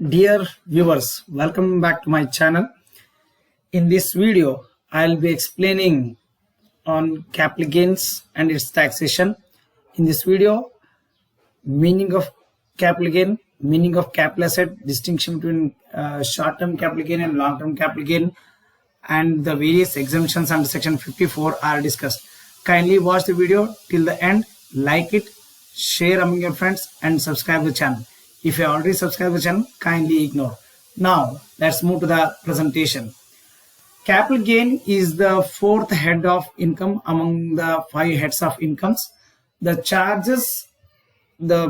Dear viewers, welcome back to my channel. In this video, I'll be explaining on capital gains and its taxation. In this video, meaning of capital gain, meaning of capital asset, distinction between short-term capital gain and long-term capital gain, and the various exemptions under section 54 are discussed. Kindly watch the video till the end, like it, share among your friends and subscribe the channel. If you already subscribed the channel, kindly ignore. Now, let's move to the presentation. Capital gain is the fourth head of income among the 5 heads of incomes. The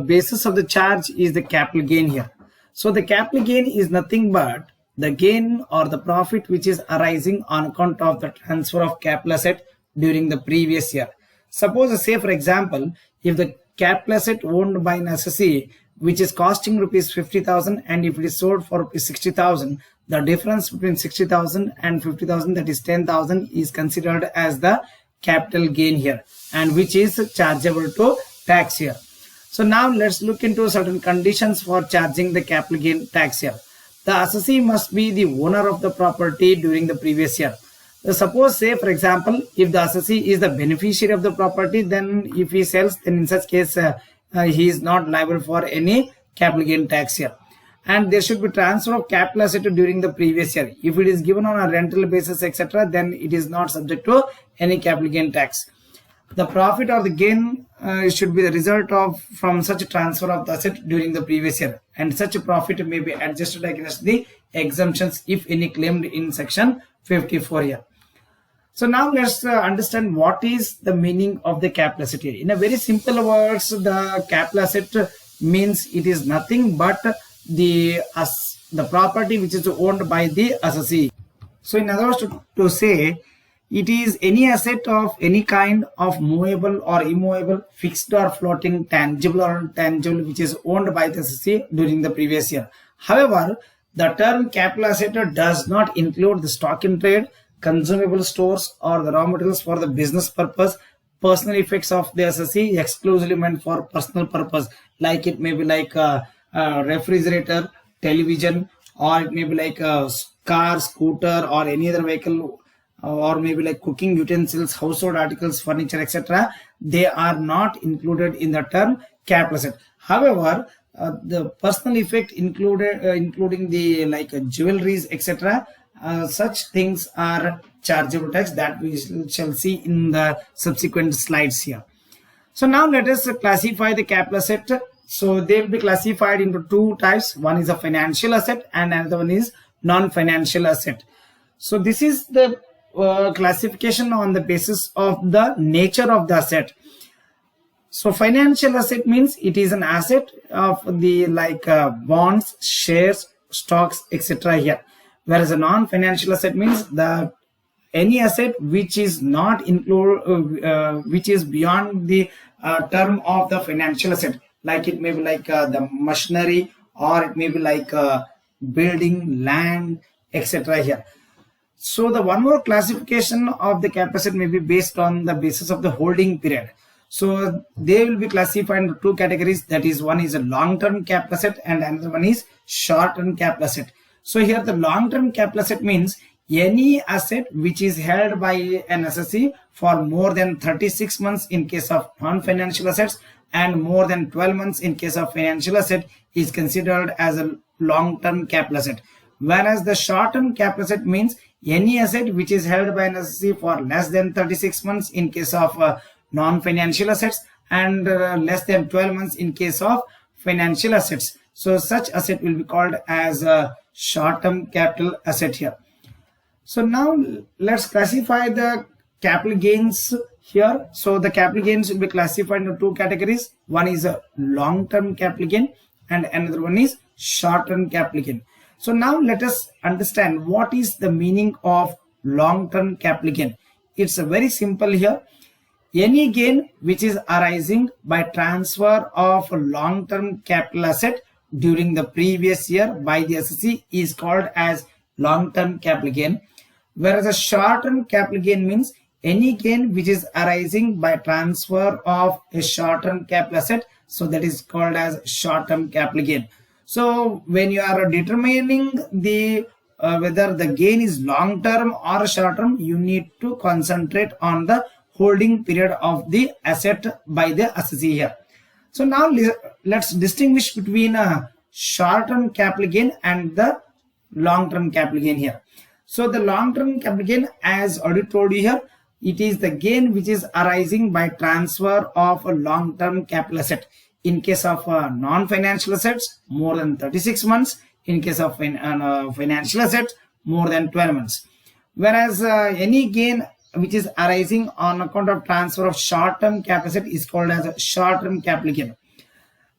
basis of the charge is the capital gain here. So the capital gain is nothing but the gain or the profit which is arising on account of the transfer of capital asset during the previous year. Suppose, say for example, if the capital asset owned by an assessee which is costing rupees 50,000 and if it is sold for rupees 60,000, the difference between 60,000 and 50,000, that is 10,000, is considered as the capital gain here, and which is chargeable to tax here. So now let's look into certain conditions for charging the capital gain tax here. The assessee must be the owner of the property during the previous year. Suppose, say for example, if the assessee is the beneficiary of the property, then if he sells, then in such case he is not liable for any capital gain tax here. And there should be transfer of capital asset during the previous year. If it is given on a rental basis, etc., then it is not subject to any capital gain tax. The profit or the gain should be the result of from such a transfer of the asset during the previous year, and such a profit may be adjusted against the exemptions if any claimed in section 54 here. So now let's understand what is the meaning of the capital asset here. In a very simple words, the capital asset means it is nothing but the property which is owned by the assessee. So in other words, to say, it is any asset of any kind of movable or immovable, fixed or floating, tangible or intangible, which is owned by the assessee during the previous year. However, the term capital asset does not include the stock in trade, consumable stores, or the raw materials for the business purpose, personal effects of the assessee exclusively meant for personal purpose, like it may be like a refrigerator, television, or it may be like a car, scooter, or any other vehicle, or maybe like cooking utensils, household articles, furniture, etc. They are not included in the term capital asset. However, the personal effect including the like jewelries, etc., such things are chargeable tax, that we shall see in the subsequent slides here. So now let us classify the capital asset. So they will be classified into 2 types. One is a financial asset and another one is non-financial asset. So this is the classification on the basis of the nature of the asset. So financial asset means it is an asset of the like bonds, shares, stocks, etc. here. Whereas a non-financial asset means any asset which is not which is beyond the term of the financial asset, like it may be like the machinery, or it may be like building, land, etc. here. So the one more classification of the capital asset may be based on the basis of the holding period. So they will be classified into 2 categories, that is, one is a long-term capital asset and another one is short-term capital asset. So here the long-term capital asset means any asset which is held by an assessee for more than 36 months in case of non-financial assets and more than 12 months in case of financial asset is considered as a long-term capital asset. Whereas the short-term capital asset means any asset which is held by an assessee for less than 36 months in case of non-financial assets and less than 12 months in case of financial assets. So such asset will be called as a short-term capital asset here. So now let's classify the capital gains here. So the capital gains will be classified into 2 categories. One is a long-term capital gain and another one is short-term capital gain. So now let us understand what is the meaning of long-term capital gain. It's very simple here. Any gain which is arising by transfer of a long-term capital asset during the previous year by the assessee is called as long-term capital gain. Whereas a short-term capital gain means any gain which is arising by transfer of a short-term capital asset, so that is called as short-term capital gain. So when you are determining the whether the gain is long term or short term, you need to concentrate on the holding period of the asset by the assessee here. So now let's distinguish between a short-term capital gain and the long-term capital gain here. So the long-term capital gain, as already told you here, it is the gain which is arising by transfer of a long-term capital asset. In case of non-financial assets, more than 36 months. In case of financial assets, more than 12 months. Whereas any gain which is arising on account of transfer of short-term capital asset is called as a short-term capital gain.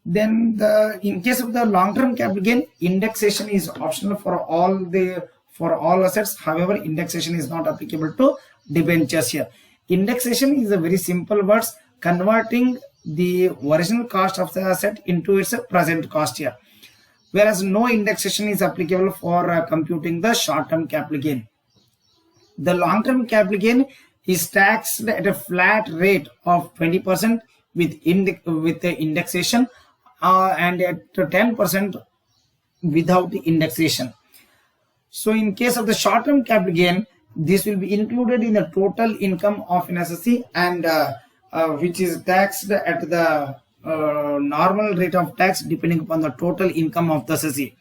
Then in case of the long-term capital gain, indexation is optional for all assets. However, indexation is not applicable to debentures here. Indexation is a very simple words, converting the original cost of the asset into its present cost here. Whereas no indexation is applicable for computing the short-term capital gain. The long-term capital gain is taxed at a flat rate of 20% with the indexation and at 10% without the indexation. So in case of the short-term capital gain, this will be included in the total income of an assessee and which is taxed at the normal rate of tax depending upon the total income of the assessee.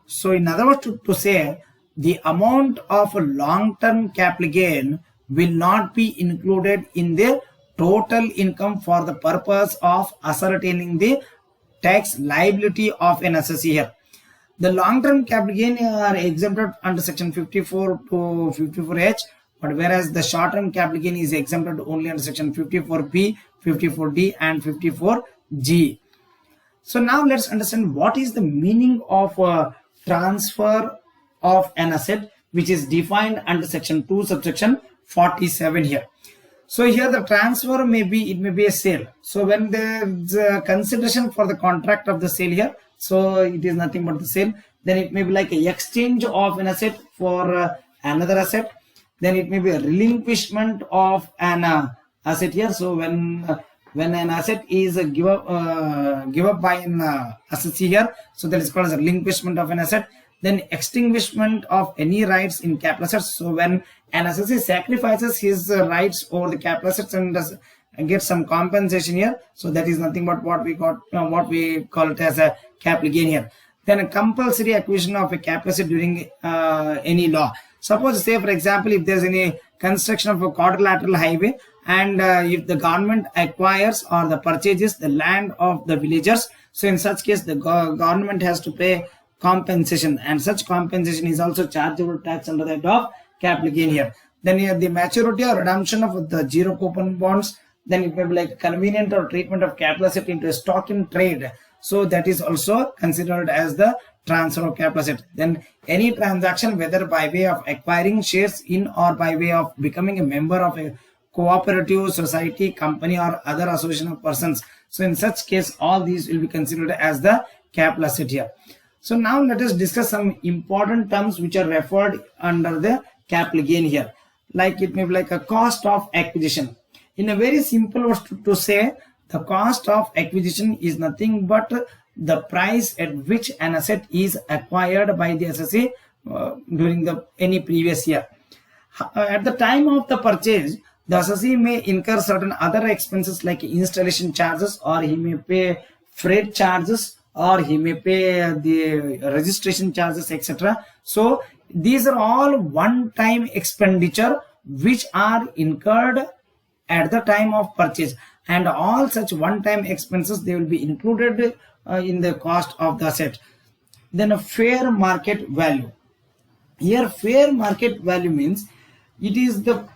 So in other words, to say, the amount of a long-term capital gain will not be included in the total income for the purpose of ascertaining the tax liability of an assessee here. The long-term capital gain are exempted under section 54 to 54H, but whereas the short-term capital gain is exempted only under section 54B, 54D and 54G. So now let's understand what is the meaning of transfer of an asset, which is defined under section 2 subsection 47 here. So here the transfer may be a sale. So when there's a consideration for the contract of the sale here, so it is nothing but the sale. Then it may be like a exchange of an asset for another asset. Then it may be a relinquishment of an asset here. So when an asset is give up by an assessee here, so that is called as a relinquishment of an asset. Then extinguishment of any rights in capital assets. So when an assessee sacrifices his rights over the capital assets and get some compensation here, so that is nothing but what we call it as a capital gain here. Then a compulsory acquisition of a capital asset during any law. Suppose, say for example, if there's any construction of a quadrilateral highway and if the government acquires or the purchases the land of the villagers, so in such case the government has to pay compensation, and such compensation is also chargeable tax under the head of capital gain here. Then here the maturity or redemption of the zero coupon bonds, then it may be like convenient or treatment of capital asset into a stock in trade. So that is also considered as the transfer of capital asset. Then any transaction, whether by way of acquiring shares in or by way of becoming a member of a cooperative society, company or other association of persons. So in such case, all these will be considered as the capital asset here. So now let us discuss some important terms which are referred under the capital gain here. Like it may be like a cost of acquisition. In a very simple words to say, the cost of acquisition is nothing but the price at which an asset is acquired by the assessee during any previous year. At the time of the purchase, the assessee may incur certain other expenses like installation charges, or he may pay freight charges, or he may pay the registration charges, etc. So these are all one-time expenditure which are incurred at the time of purchase, and all such one-time expenses, they will be included in the cost of the asset. Then a fair market value. Here fair market value means it is the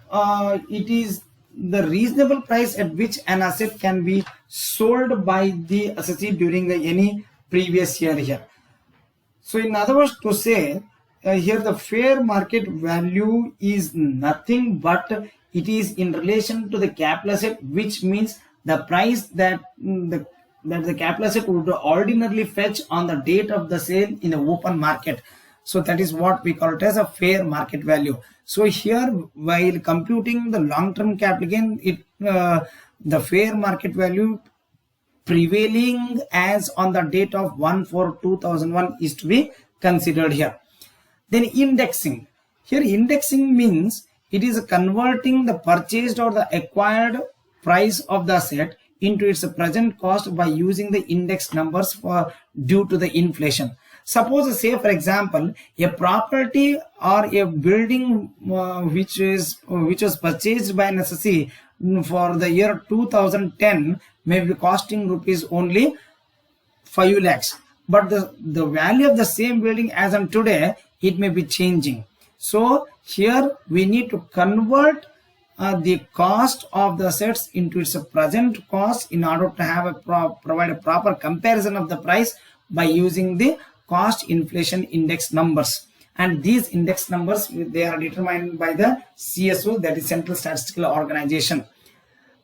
reasonable price at which an asset can be sold by the assessee during any previous year here. So in other words to say, here the fair market value is nothing but it is in relation to the capital asset, which means the price that the capital asset would ordinarily fetch on the date of the sale in the open market. So that is what we call it as a fair market value. So here, while computing the long-term capital gain, the fair market value prevailing as on the date of 1/4/2001 is to be considered here. Then indexing. Here indexing means it is converting the purchased or the acquired price of the asset into its present cost by using the index numbers for due to the inflation. Suppose, say for example, a property or a building which was purchased by an SSC for the year 2010 may be costing rupees only 5 lakhs, but the value of the same building as on today, it may be changing. So here we need to convert the cost of the assets into its present cost in order to have provide a proper comparison of the price by using the cost inflation index numbers. And these index numbers, they are determined by the CSO, that is Central Statistical Organization.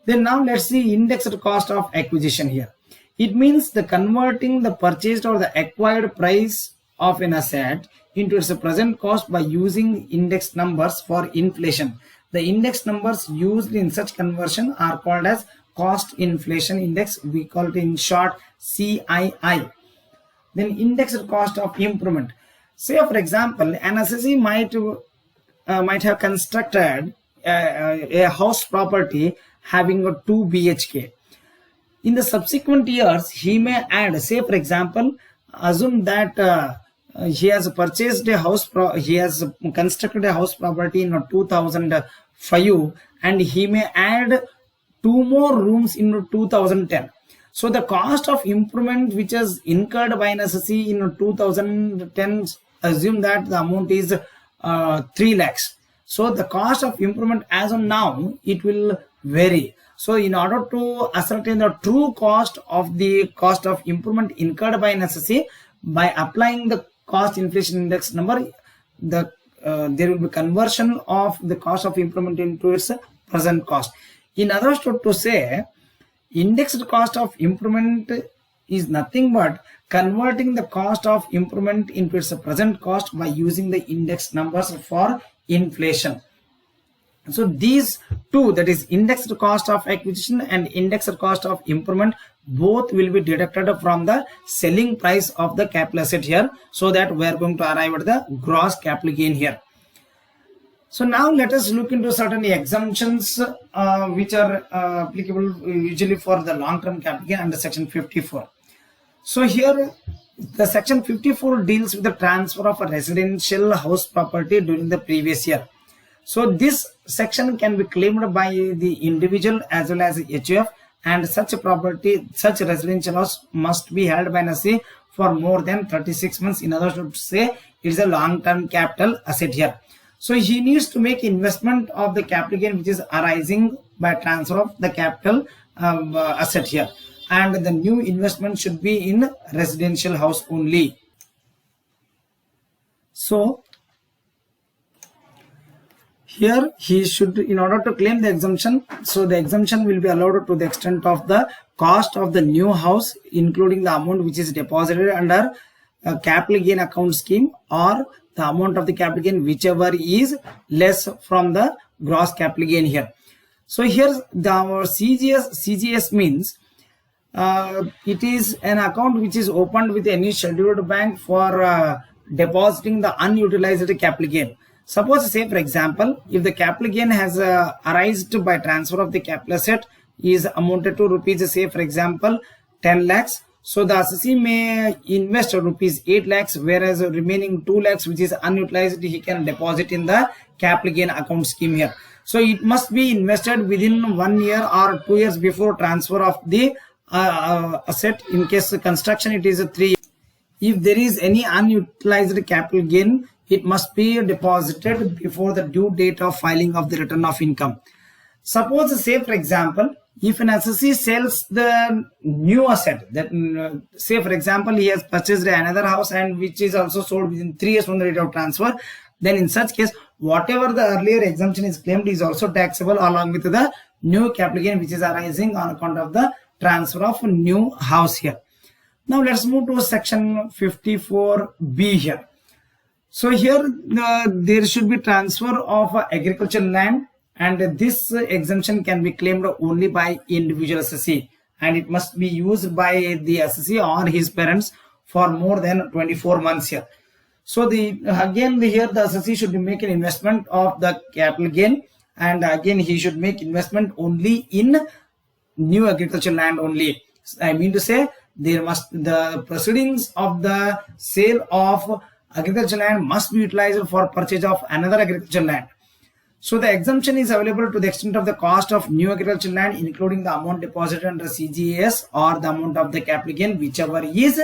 Then now let's see indexed cost of acquisition here. It means the converting the purchased or the acquired price of an asset into its present cost by using index numbers for inflation. The index numbers used in such conversion are called as cost inflation index. We call it in short CII. Then indexed cost of improvement. Say for example, an assessee might have constructed a house property having a 2 BHK. In the subsequent years, he may add, say for example, assume that he has purchased a house, he has constructed a house property in 2005, and he may add 2 more rooms in 2010. So the cost of improvement which is incurred by an assessee in 2010, assume that the amount is 3 lakhs. So the cost of improvement as of now, it will vary. So in order to ascertain the true cost of improvement incurred by an assessee, by applying the cost inflation index number, there will be conversion of the cost of improvement into its present cost. In other words, to say, indexed cost of improvement is nothing but converting the cost of improvement into its present cost by using the index numbers for inflation. So these two, that is indexed cost of acquisition and indexed cost of improvement, both will be deducted from the selling price of the capital asset here, so that we are going to arrive at the gross capital gain here. So now let us look into certain exemptions which are applicable usually for the long-term capital gain under section 54. So here the section 54 deals with the transfer of a residential house property during the previous year. So this section can be claimed by the individual as well as the HUF, and such a property, such a residential house must be held by an assessee for more than 36 months. In other words, to say it is a long-term capital asset here. So he needs to make investment of the capital gain which is arising by transfer of the capital asset here, and the new investment should be in residential house only. So here he should, in order to claim the exemption, so the exemption will be allowed to the extent of the cost of the new house, including the amount which is deposited under a capital gain account scheme, or the amount of the capital gain whichever is less from the gross capital gain here. So here our CGS means it is an account which is opened with any scheduled bank for depositing the unutilized capital gain. Suppose, say for example, if the capital gain has arisen by transfer of the capital asset is amounted to rupees, say for example 10 lakhs, so the assessee may invest rupees 8 lakhs, whereas remaining 2 lakhs which is unutilized he can deposit in the capital gain account scheme here. So it must be invested within 1 year or 2 years before transfer of the asset. In case of construction, it is 3 years. If there is any unutilized capital gain, it must be deposited before the due date of filing of the return of income. Suppose, say for example, if an assessee sells the new asset, that say for example he has purchased another house and which is also sold within 3 years from the date of transfer, then in such case whatever the earlier exemption is claimed is also taxable along with the new capital gain which is arising on account of the transfer of new house here. Now let's move to section 54B here. So here there should be transfer of agricultural land, and this exemption can be claimed only by individual assessee, and it must be used by the assessee or his parents for more than 24 months here. So here the assessee should make an investment of the capital gain, and again he should make investment only in new agricultural land only. I mean to say, the proceedings of the sale of agricultural land must be utilized for purchase of another agricultural land. So the exemption is available to the extent of the cost of new agricultural land, including the amount deposited under CGAS or the amount of the capital gain, whichever is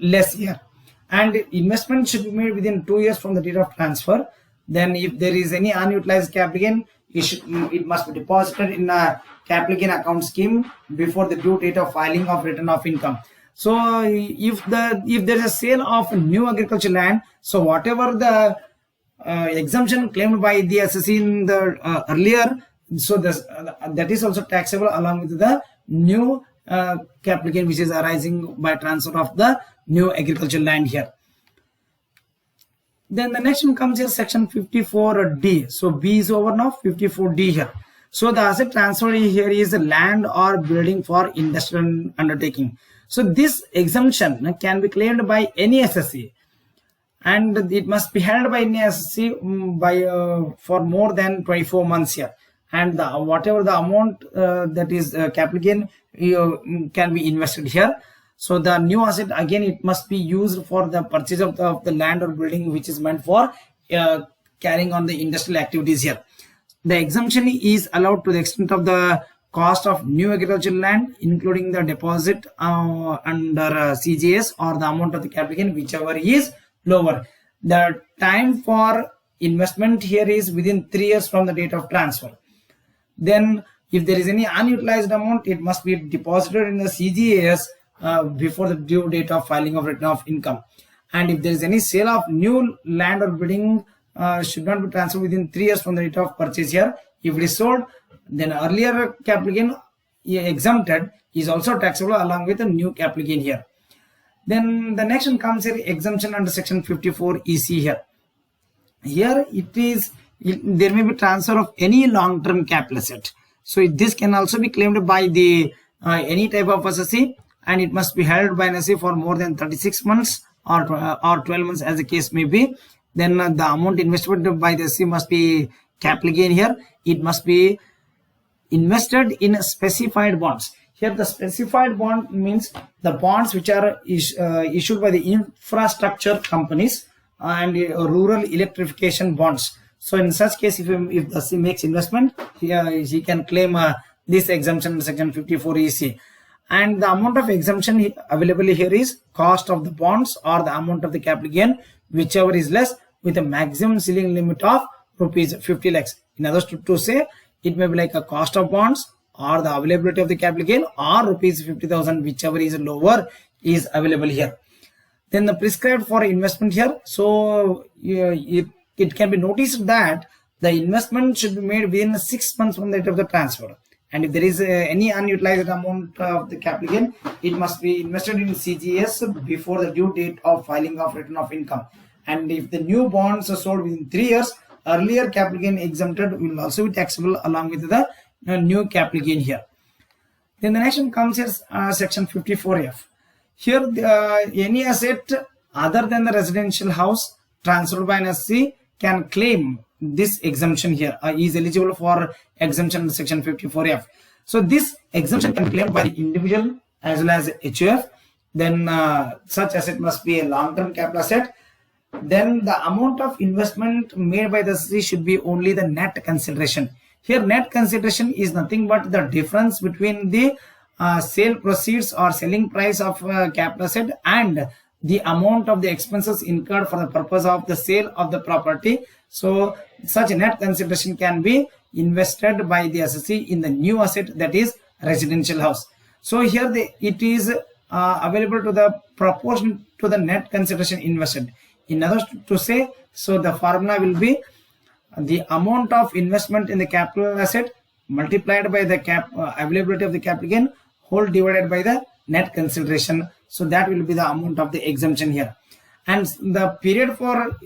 less here. And investment should be made within 2 years from the date of transfer. Then if there is any unutilized capital gain, it must be deposited in a capital gain account scheme before the due date of filing of return of income. So if there is a sale of new agricultural land, so whatever the exemption claimed by the assessee in the earlier, so that is also taxable along with the new capital gain which is arising by transfer of the new agricultural land here. Then the next one comes here, section 54D. So B is over now, 54D here. So the asset transfer here is land or building for industrial undertaking. So this exemption can be claimed by any assessee, and it must be held by any assessee for more than 24 months here. And whatever the amount that is capital gain can be invested here. So the new asset, again, it must be used for the purchase of the land or building which is meant for carrying on the industrial activities here. The exemption is allowed to the extent of the cost of new agricultural land, including the deposit under CGS or the amount of the capital gain, whichever is lower. The time for investment here is within 3 years from the date of transfer. Then if there is any unutilized amount, it must be deposited in the CGS before the due date of filing of return of income. And if there is any sale of new land or building, should not be transferred within 3 years from the date of purchase here. If it is sold, then earlier capital gain exempted is also taxable along with the new capital gain here. Then the next one comes here, exemption under section 54 EC here. Here there may be transfer of any long-term capital asset. So this can also be claimed by the any type of assessee, and it must be held by an assessee for more than 36 months or 12 months as the case may be. Then the amount invested by the assessee must be capital gain here. It must be invested in specified bonds. Here the specified bond means the bonds which are issued by the infrastructure companies and rural electrification bonds. So in such case, if the assessee makes investment, he can claim this exemption in section 54 EC. And the amount of exemption available here is cost of the bonds or the amount of the capital gain, whichever is less, with a maximum ceiling limit of rupees 50 lakhs. In other words, to say, it may be like a cost of bonds or the availability of the capital gain or rupees 50,000, whichever is lower is available here. Then the prescribed for investment here. So it can be noticed that the investment should be made within 6 months from the date of the transfer. And if there is any unutilized amount of the capital gain, it must be invested in CGS before the due date of filing of return of income. And if the new bonds are sold within 3 years, earlier capital gain exempted will also be taxable along with the new capital gain here. Then the next one comes here, section 54F. Here any asset other than the residential house transferred by an assessee can claim this exemption here, is eligible for exemption in section 54F. So this exemption can be claimed by the individual as well as HUF. Then such asset must be a long-term capital asset. Then the amount of investment made by the assessee should be only the net consideration. Here net consideration is nothing but the difference between the sale proceeds or selling price of capital asset and the amount of the expenses incurred for the purpose of the sale of the property. So such net consideration can be invested by the assessee in the new asset, that is residential house. So here it is available to the proportion to the net consideration invested. In other words to say, so the formula will be the amount of investment in the capital asset multiplied by the availability of the capital gain whole divided by the net consideration. So that will be the amount of the exemption here. and the period for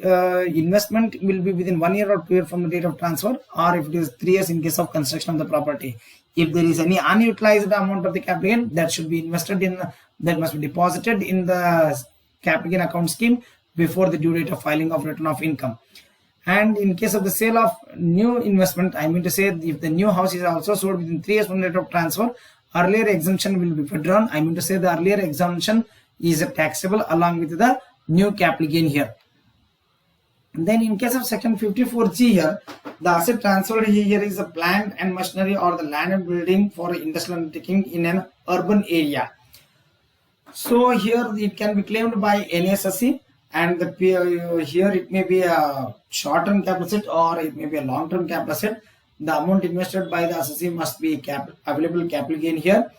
investment will be within 1 year or 2 years from the date of transfer, or if it is 3 years in case of construction of the property. If there is any unutilized amount of the capital gain, that should be invested in, that must be deposited in the capital gain account scheme before the due date of filing of return of income. And in case of the sale of new investment, I mean to say, if the new house is also sold within 3 years from the date of transfer, earlier exemption will be withdrawn. I mean to say, the earlier exemption is taxable along with the new capital gain here. And then in case of section 54G here, the asset transferred here is a plant and machinery or the land and building for industrial undertaking in an urban area. So here it can be claimed by NSSC, and here it may be a short-term capital asset or it may be a long-term capital asset. The amount invested by the assessee must be available capital gain here.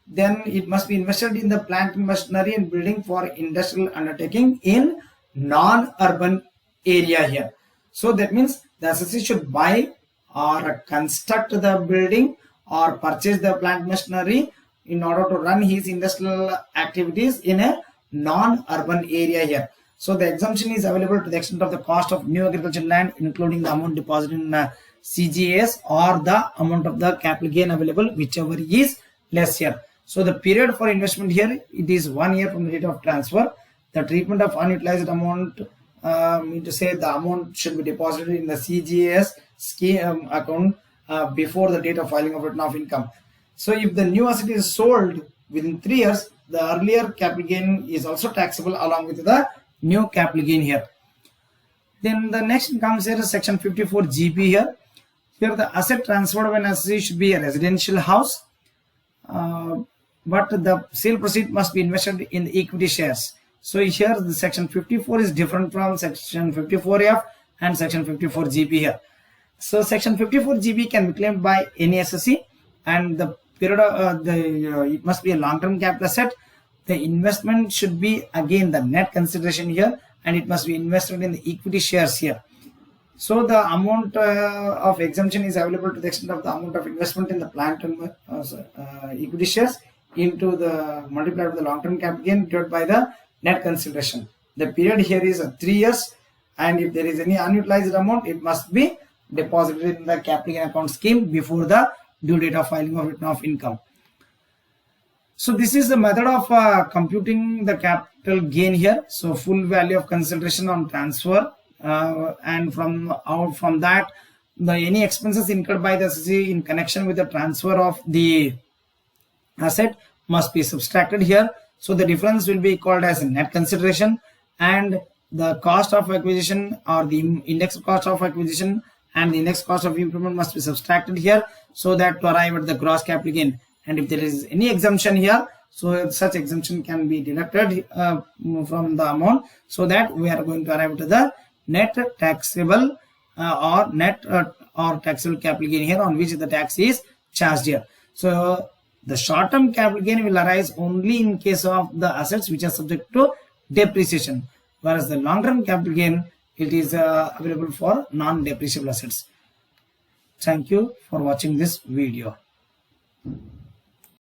Then it must be invested in the plant and machinery and building for industrial undertaking in non-urban area here. So that means the assessee should buy or construct the building or purchase the plant machinery in order to run his industrial activities in a non-urban area here. So the exemption is available to the extent of the cost of new agricultural land, including the amount deposited in CGS or the amount of the capital gain available, whichever is less here. So the period for investment here, it is 1 year from the date of transfer. The treatment of unutilized amount, mean to say the amount should be deposited in the CGS scheme account before the date of filing of return of income. So if the new asset is sold within 3 years, the earlier capital gain is also taxable along with the new capital gain here. Then the next comes here section 54GB here. Here the asset transferred when assessee should be a residential house, but the sale proceed must be invested in the equity shares. So here the section 54 is different from section 54F and section 54GB here. So section 54GB can be claimed by any assessee, and the period of it must be a long-term capital asset. The investment should be again the net consideration here, and it must be invested in the equity shares here. So the amount of exemption is available to the extent of the amount of investment in the plant and equity shares into the multiplied with the long-term capital gain divided by the net consideration. The period here is 3 years, and if there is any unutilized amount, it must be deposited in the capital gain account scheme before the due date of filing of return of income. So this is the method of computing the capital gain here. So full value of consideration on transfer, and from that, any expenses incurred by the assessee in connection with the transfer of the asset must be subtracted here. So the difference will be called as net consideration, and the cost of acquisition or the index cost of acquisition and the index cost of improvement must be subtracted here, so that to arrive at the gross capital gain. And if there is any exemption here, so such exemption can be deducted from the amount, so that we are going to arrive to the net taxable or net or taxable capital gain here, on which the tax is charged here. So the short-term capital gain will arise only in case of the assets which are subject to depreciation, whereas the long-term capital gain, it is available for non-depreciable assets. Thank you for watching this video.